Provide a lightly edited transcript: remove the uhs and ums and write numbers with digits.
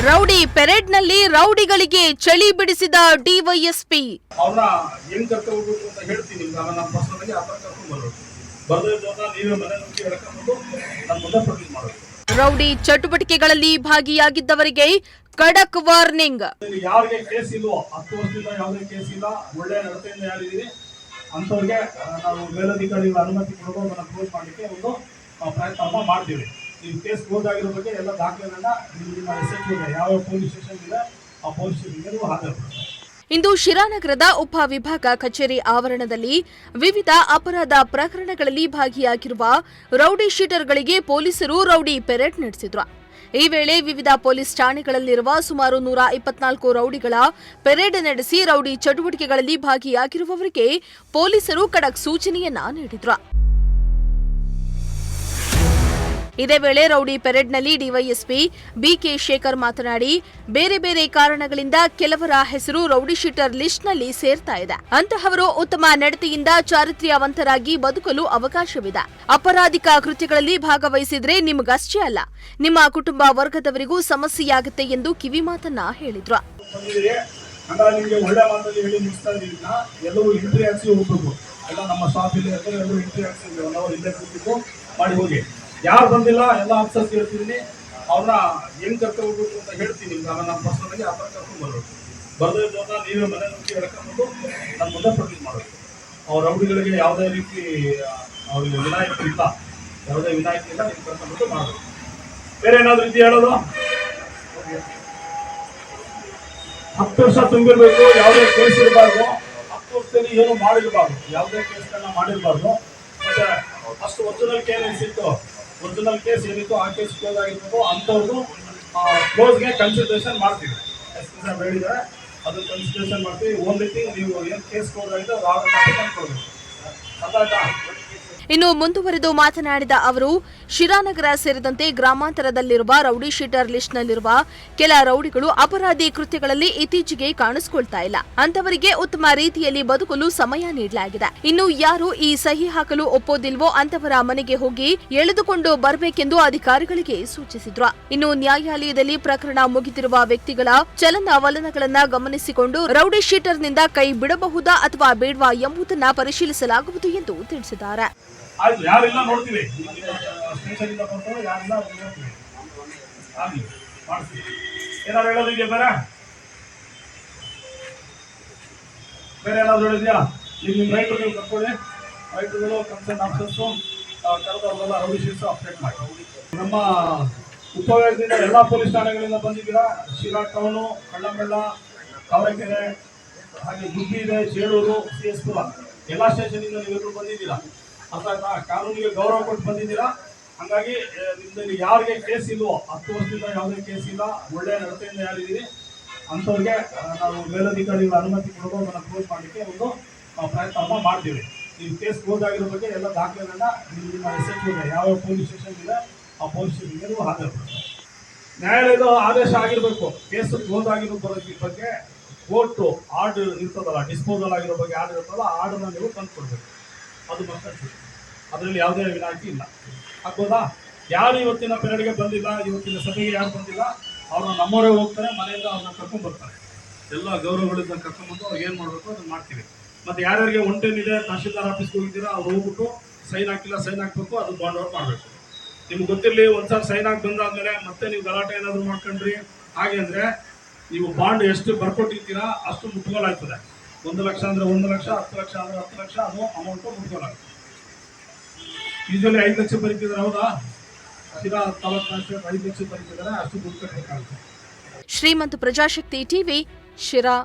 Rowdy ಪೆರೇಡ್ನಲ್ಲಿ ರೌಡಿಗಳಿಗೆ ಚಳಿ ಬಿಡಿಸಿದ DYSP. ಅವ್ರನ್ನ ಹೆಂಗ್ ಕರ್ಕೊಂಡು ಹೋಗ್ಬೇಕು ಅಂತ ಹೇಳ್ತೀನಿ. ನಮ್ಮ ಪರ್ಸನಲ್ ಆ ತರ ಕರ್ಕೊಂಡು ಬರೋದು ಬರ್ದಿದ್ದನ್ನ ನೀವೇ ಮನೆ ನುಗ್ಗಿ ಎಳ್ಕೊಂಡು ನಮ್ಮ ಮುಂದೆ ಪ್ರೊಡ್ಯೂಸ್ ಮಾಡೋದು. ರೌಡಿ ಚಟುವಟಿಕೆಗಳಲ್ಲಿ ಭಾಗಿಯಾಗಿದ್ದವರಿಗೆ ಖಡಕ್ ವಾರ್ನಿಂಗ್. ಯಾರಿಗೆ ಕೇಸ್ ಇಲ್ವೋ 10 ವರ್ಷದಿಂದ ಯಾವುದೇ ಕೇಸ್ ಇಲ್ಲ, ಒಳ್ಳೆ ನಡತೆಯಿಂದ ಯಾರಿದ್ದೀರಿ ಅಂತವ್ರಿಗೆ ನಾವು ಮೇಲಧಿಕಾರಿಗಳ ಅನುಮತಿ ಕೊಡೋದು ಅದನ್ನ ಕ್ಲೋಸ್ ಮಾಡಲಿಕ್ಕೆ ಒಂದು ಪ್ರಯತ್ನ ಮಾಡ್ತೀವಿ. ನೀವು ಕೇಸ್ ಕ್ಲೋಸ್ ಆಗಿರೋ ಬಗ್ಗೆ ಎಲ್ಲ ದಾಖಲೆಗಳನ್ನ ನಿಮ್ಮ SHO ಯಾವ ಪೊಲೀಸ್ ಸ್ಟೇಷನ್ ಇದೆ ಆ ಪೊಲೀಸ್ ಸ್ಟೇಷನ್ಗೆ ನೀವು ಹಾಜರುಪಡಿಸಿ. ಇಂದು ಶಿರಾನಗರದ ಉಪ ವಿಭಾಗ ಕಚೇರಿ ಆವರಣದಲ್ಲಿ ವಿವಿಧ ಅಪರಾಧ ಪ್ರಕರಣಗಳಲ್ಲಿ ಭಾಗಿಯಾಗಿರುವ ರೌಡಿ ಶೀಟರ್ಗಳಿಗೆ ಪೊಲೀಸರು ರೌಡಿ ಪೆರೇಡ್ ನಡೆಸಿದ್ರು. ಈ ವೇಳೆ ವಿವಿಧ ಪೊಲೀಸ್ ಠಾಣೆಗಳಲ್ಲಿರುವ ಸುಮಾರು 124 ರೌಡಿಗಳ ಪೆರೇಡ್ ನಡೆಸಿ ರೌಡಿ ಚಟುವಟಿಕೆಗಳಲ್ಲಿ ಭಾಗಿಯಾಗಿರುವವರಿಗೆ ಪೊಲೀಸರು ಖಡಕ್ ಸೂಚನೆಯನ್ನ ನೀಡಿದ್ರು. ಇದೇ ವೇಳೆ ರೌಡಿ ಪೆರೇಡ್ನಲ್ಲಿ ಡಿವೈಎಸ್ಪಿ ಬಿಕೆ ಶೇಖರ್ ಮಾತನಾಡಿ, ಬೇರೆ ಬೇರೆ ಕಾರಣಗಳಿಂದ ಕೆಲವರ ಹೆಸರು ರೌಡಿ ಶೀಟರ್ ಲಿಸ್ಟ್ನಲ್ಲಿ ಸೇರ್ತಾ ಇದೆ. ಅಂತಹವರು ಉತ್ತಮ ನಡತೆಯಿಂದ ಚಾರಿತ್ರ್ಯವಂತರಾಗಿ ಬದುಕಲು ಅವಕಾಶವಿದೆ. ಅಪರಾಧಿಕ ಕೃತ್ಯಗಳಲ್ಲಿ ಭಾಗವಹಿಸಿದ್ರೆ ನಿಮಗಷ್ಟೇ ಅಲ್ಲ, ನಿಮ್ಮ ಕುಟುಂಬ ವರ್ಗದವರಿಗೂ ಸಮಸ್ಯೆಯಾಗುತ್ತೆ ಎಂದು ಕಿವಿ ಮಾತನ್ನ ಹೇಳಿದ್ರು. ಯಾರು ಬಂದಿಲ್ಲ ಎಲ್ಲ ಆಫೀಸರ್ಸ್ ಹೇಳ್ತಿದ್ದೀನಿ. ಅವ್ರನ್ನ ಹೆಂಗ್ ಕರ್ಕೊಂಡು ಹೋಗ್ಬೇಕು ಅಂತ ಹೇಳ್ತೀನಿ. ನಮ್ಮ ಪರ್ಸನಲ್ ಆ ತರ ಕರ್ಕೊಂಡು ಬರೋದು ಬರ್ದಿದ್ದನ್ನ ನೀವೇ ಮನೆ ನುಗ್ಗಿ ಎಳ್ಕೊಂಡು ನಮ್ಮ ಮುಂದೆ ಪ್ರೊಡ್ಯೂಸ್ ಮಾಡೋದು. ಅವ್ರ ರೌಡಿಗಳಿಗೆ ಯಾವುದೇ ರೀತಿ ಅವ್ರಿಗೆ ವಿನಾಯಿತಿ ಇಲ್ಲ, ಯಾವುದೇ ವಿನಾಯಿತಿ ಇಲ್ಲ, ನೀವು ಕರ್ಕೊಂಡು ಮಾಡೋದು. ಬೇರೆ ಏನಾದ್ರು ರೀತಿ ಹೇಳೋದು, 10 ವರ್ಷ ತುಂಬಿರ್ಬೇಕು, ಯಾವುದೇ ಕೇಸ್ ಇರಬಾರ್ದು, 10 ವರ್ಷದಲ್ಲಿ ಏನು ಮಾಡಿರಬಾರ್ದು, ಯಾವುದೇ ಕೇಸ್ಗಳನ್ನ ಮಾಡಿರಬಾರ್ದು. ಮತ್ತೆ ಅಷ್ಟು ಒರಿಜಿನಲ್ ಕೇಸ್ ಏನಿತ್ತು ಆ ಕೇಸ್ ಕ್ಲೋಸ್ ಆಗಿರ್ಬೇಕು. ಅಂಥವ್ರು ಕ್ಲೋಸ್ಗೆ ಕನ್ಸಿಡರೇಷನ್ ಮಾಡ್ತೀವಿ. SP ಸಾಹೇಬ್ ಹೇಳಿದ್ದಾರೆ, ಅದು ಕನ್ಸಿಡರೇಷನ್ ಮಾಡ್ತೀವಿ. ಓನ್ಲಿ ಥಿಂಗ್ ನೀವು ಏನು ಕೇಸ್ ಕ್ಲೋಸ್ ಆಗಿದೆ ಅದು ಆಗ ಕೊಡಬೇಕು. ಅದಾಯ್ತಾ? ಇನ್ನು ಮುಂದುವರೆದು ಮಾತನಾಡಿದ ಅವರು, ಶಿರಾನಗರ ಸೇರಿದಂತೆ ಗ್ರಾಮಾಂತರದಲ್ಲಿರುವ ರೌಡಿ ಶೀಟರ್ ಲಿಸ್ಟ್ನಲ್ಲಿರುವ ಕೆಲ ರೌಡಿಗಳು ಅಪರಾಧಿ ಕೃತ್ಯಗಳಲ್ಲಿ ಇತ್ತೀಚೆಗೆ ಕಾಣಿಸಿಕೊಳ್ತಾ ಇಲ್ಲ. ಅಂತವರಿಗೆ ಉತ್ತಮ ರೀತಿಯಲ್ಲಿ ಬದುಕಲು ಸಮಯ ನೀಡಲಾಗಿದೆ. ಇನ್ನು ಯಾರು ಈ ಸಹಿ ಹಾಕಲು ಒಪ್ಪೋದಿಲ್ವೋ ಅಂತವರ ಮನೆಗೆ ಹೋಗಿ ಎಳೆದುಕೊಂಡು ಬರಬೇಕೆಂದು ಅಧಿಕಾರಿಗಳಿಗೆ ಸೂಚಿಸಿದ್ರು. ಇನ್ನು ನ್ಯಾಯಾಲಯದಲ್ಲಿ ಪ್ರಕರಣ ಮುಗಿದಿರುವ ವ್ಯಕ್ತಿಗಳ ಚಲನವಲನಗಳನ್ನ ಗಮನಿಸಿಕೊಂಡು ರೌಡಿ ಶೀಟರ್ನಿಂದ ಕೈ ಬಿಡಬಹುದಾ ಅಥವಾ ಬೇಡವಾ ಎಂಬುದನ್ನ ಪರಿಶೀಲಿಸಲಾಗುವುದು ಎಂದು ತಿಳಿಸಿದ್ದಾರೆ. ಆಯ್ತು, ಯಾರೆಲ್ಲ ನೋಡ್ತೀವಿ, ಸ್ಟೇಷನಿಂದ ಬರ್ತಾರೆ, ಯಾರೆಲ್ಲ ನೋಡ್ತೀವಿ, ಆಗಲಿ ಮಾಡ್ತೀವಿ. ಏನಾದ್ರು ಹೇಳೋದಿದೆಯಾ? ಬೇರೆ ಏನಾದ್ರು ಹೇಳಿದ್ಯಾ? ಈಗ ನಿಮ್ಮ ರೈತರು ನೀವು ಕರ್ಕೊಳ್ಳಿ, ರೈತರುಗಳು ಕನ್ಸರ್ನ್ ಆಫೀಸರ್ಸು ಕರೆದವ್ರನ್ನೆಲ್ಲ ರೌಡಿ ಶೀಟ್ಸ್ ಅಪ್ಡೇಟ್ ಮಾಡಿ. ನಮ್ಮ ಉಪವಿಭಾಗದಿಂದ ಎಲ್ಲ ಪೊಲೀಸ್ ಠಾಣೆಗಳಿಂದ ಬಂದಿದ್ದೀರಾ. ಶಿರಾ ಟೌನು, ಕಳ್ಳಂಬೆಳ್ಳ, ತಾವರೆಕೆರೆ, ಹಾಗೆ ಗುಬ್ಬಿ ಇದೆ, ಚೇಳೂರು, CS ಪುರ ಎಲ್ಲ ಸ್ಟೇಷನಿಂದ ನೀವೆಲ್ಲರೂ ಬಂದಿದ್ದೀರಾ. ಅರ್ಥಾಯ್ತಾ? ಕಾನೂನಿಗೆ ಗೌರವ ಕೊಟ್ಟು ಬಂದಿದ್ದೀರಾ. ಹಂಗಾಗಿ ನಿಮ್ಮಲ್ಲಿ ಯಾರಿಗೆ ಕೇಸ್ ಇಲ್ವೋ, 10 ವರ್ಷದಿಂದ ಯಾವುದೇ ಕೇಸ್ ಇಲ್ಲ, ಒಳ್ಳೆ ನಡತೆಯಿಂದ ಯಾರಿದ್ದೀರಿ ಅಂಥವ್ರಿಗೆ ನಾವು ಮೇಲಧಿಕಾರಿಗಳ ಅನುಮತಿ ಕೊಡೋದು ಅದನ್ನು ಕ್ಲೋಸ್ ಮಾಡಲಿಕ್ಕೆ ಒಂದು ಪ್ರಯತ್ನ ಮಾಡ್ತೀವಿ. ನೀವು ಕೇಸ್ ಕ್ಲೋಸ್ ಆಗಿರೋ ಬಗ್ಗೆ ಎಲ್ಲ ದಾಖಲೆಗಳನ್ನ ನಿಮ್ಮ SHO ಯಾವ ಪೊಲೀಸ್ ಸ್ಟೇಷನ್ ಇದೆ ಆ ಪೊಲೀಸ್ ಸ್ಟೇಷನ್ಗೆ ನೀವು ಹಾಜರುಪಡಿಸಿ. ನ್ಯಾಯಾಲಯದ ಆದೇಶ ಆಗಿರಬೇಕು. ಕೇಸ್ ಕ್ಲೋಸ್ ಆಗಿರೋ ಬಗ್ಗೆ ಕೋರ್ಟು ಆರ್ಡರ್ ಇರ್ತದಲ್ಲ, ಡಿಸ್ಪೋಸಲ್ ಆಗಿರೋ ಬಗ್ಗೆ ಆರ್ಡರ್ ಇರ್ತದಲ್ಲ, ಆ ಆರ್ಡರ್ನ ನೀವು ತಂದು ಕೊಡಬೇಕು. ಅದು ಮತ್ತಷ್ಟು ಅದರಲ್ಲಿ ಯಾವುದೇ ವಿನಾಯಿತಿ ಇಲ್ಲ. ಆಗ್ಬೋದಾ? ಯಾರು ಇವತ್ತಿನ ಪೆರೇಡ್ಗೆ ಬಂದಿಲ್ಲ, ಇವತ್ತಿನ ಸಭೆಗೆ ಯಾರು ಬಂದಿಲ್ಲ, ಅವ್ರನ್ನ ನಮ್ಮವರೇ ಹೋಗ್ತಾರೆ, ಮನೆಯಿಂದ ಅವ್ರನ್ನ ಕರ್ಕೊಂಡು ಬರ್ತಾರೆ. ಎಲ್ಲ ಗೌರವಗಳಿಂದ ಕರ್ಕೊಂಡ್ಬಂದು ಅವ್ರಿಗೆ ಏನು ಮಾಡಬೇಕು ಅದನ್ನು ಮಾಡ್ತೀವಿ. ಮತ್ತು ಯಾರ್ಯಾರಿಗೆ ಒಂಟೇನಿದೆ, ತಹಶೀಲ್ದಾರ್ ಆಫೀಸ್ಗೆ ಹೋಗಿದ್ದೀರಾ, ಅವ್ರು ಹೋಗ್ಬಿಟ್ಟು ಸೈನ್ ಹಾಕಿಲ್ಲ, ಸೈನ್ ಹಾಕಬೇಕು, ಅದು ಬಾಂಡ್ ಔಟ್ ಮಾಡಬೇಕು. ನಿಮ್ಗೆ ಗೊತ್ತಿರಲಿ, ಒಂದ್ಸಾರಿ ಸೈನ್ ಹಾಕಿ ಬಂದಾದ್ಮೇಲೆ ಮತ್ತೆ ನೀವು ಗಲಾಟೆ ಏನಾದರೂ ಮಾಡ್ಕೊಂಡ್ರಿ ಹಾಗೆ ಅಂದರೆ ನೀವು ಬಾಂಡ್ ಎಷ್ಟು ಬರ್ಕೊಟ್ಟಿರ್ತೀರಾ ಅಷ್ಟು ಮುಟ್ಗೋಲಾಗ್ತದೆ. 1 ಲಕ್ಷ ಅಂದರೆ 1 ಲಕ್ಷ, 10 ಲಕ್ಷ ಅಂದರೆ 10 ಲಕ್ಷ, ಅದು ಅಮೌಂಟು ಮುಟ್ಗೋಲಾಗ್ತದೆ. ಯೂಶಲಿ 5 ಲಕ್ಷ ಬರೀತಿದ್ದಾರೆ, ಹೌದಾ? ಶಿರಾ ತಾಲೂಕು 5 ಲಕ್ಷ ಬರೀತಿದ್ದಾರೆ, ಅಷ್ಟು ದುಡ್ಡು ಕಟ್ಟಬೇಕಾಗುತ್ತೆ. ಶ್ರೀಮಂತ ಪ್ರಜಾಶಕ್ತಿ ಟಿವಿ, ಶಿರಾ.